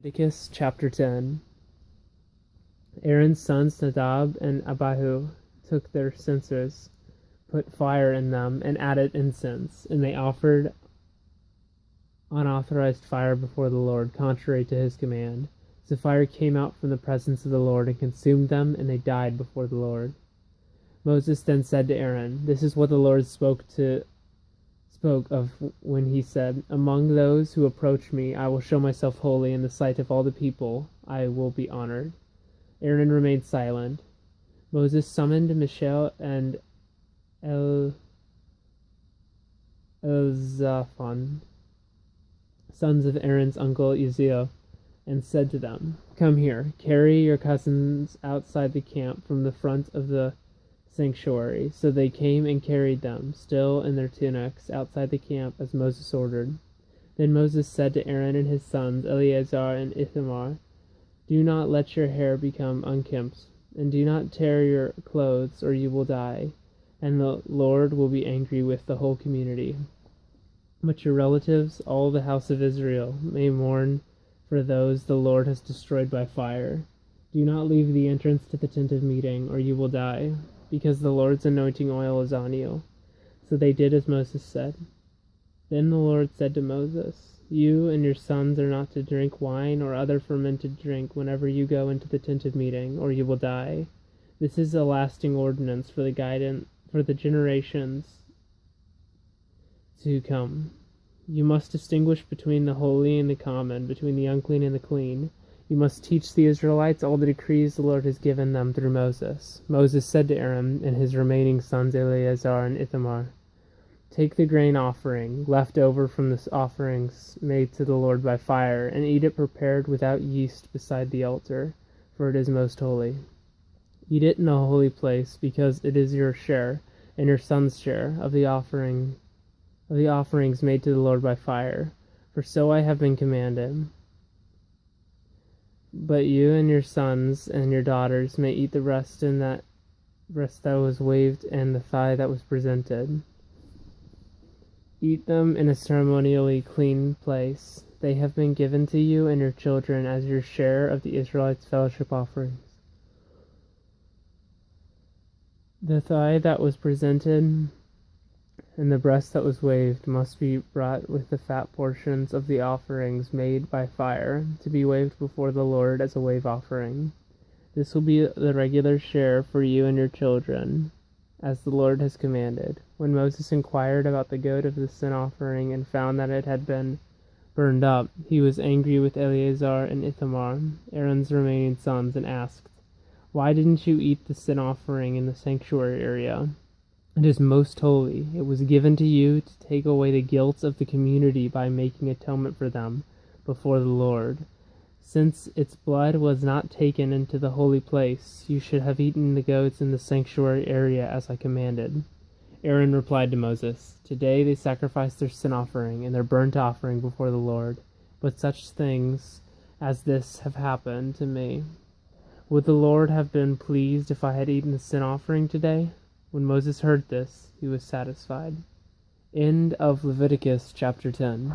Leviticus chapter 10. Aaron's sons Nadab and Abihu took their censers, put fire in them, and added incense, and they offered unauthorized fire before the Lord, contrary to his command. So fire came out from the presence of the Lord and consumed them, and they died before the Lord. Moses then said to Aaron, "This is what the Lord spoke of when he said, 'Among those who approach me, I will show myself holy in the sight of all the people. I will be honored.'" Aaron remained silent. Moses summoned Mishael and Elzaphan, sons of Aaron's uncle Uzziel, and said to them, "Come here, carry your cousins outside the camp from the front of the sanctuary." So they came and carried them, still in their tunics, outside the camp as Moses ordered. Then Moses said to Aaron and his sons Eleazar and Ithamar, "Do not let your hair become unkempt, and do not tear your clothes, or you will die, and the Lord will be angry with the whole community. But your relatives, all the house of Israel, may mourn for those the Lord has destroyed by fire. Do not leave the entrance to the tent of meeting, or you will die, because the Lord's anointing oil is on you." So they did as Moses said. Then the Lord said to Moses, "You and your sons are not to drink wine or other fermented drink whenever you go into the tent of meeting, or you will die. This is a lasting ordinance for the generations to come. You must distinguish between the holy and the common, between the unclean and the clean. You must teach the Israelites all the decrees the Lord has given them through Moses." Moses said to Aaron and his remaining sons Eleazar and Ithamar, "Take the grain offering left over from the offerings made to the Lord by fire, and eat it prepared without yeast beside the altar, for it is most holy. Eat it in a holy place, because it is your share and your son's share of the offerings made to the Lord by fire, for so I have been commanded. But you and your sons and your daughters may eat the breast that was waved and the thigh that was presented. Eat them in a ceremonially clean place. They have been given to you and your children as your share of the Israelites' fellowship offerings. The thigh that was presented and the breast that was waved must be brought with the fat portions of the offerings made by fire, to be waved before the Lord as a wave offering. This will be the regular share for you and your children, as the Lord has commanded." When Moses inquired about the goat of the sin offering and found that it had been burned up, he was angry with Eleazar and Ithamar, Aaron's remaining sons, and asked, "Why didn't you eat the sin offering in the sanctuary area? It is most holy. It was given to you to take away the guilt of the community by making atonement for them before the Lord. Since its blood was not taken into the holy place, you should have eaten the goats in the sanctuary area as I commanded." Aaron replied to Moses, "Today they sacrifice their sin offering and their burnt offering before the Lord, but such things as this have happened to me. Would the Lord have been pleased if I had eaten the sin offering today?" When Moses heard this, he was satisfied. End of Leviticus chapter 10.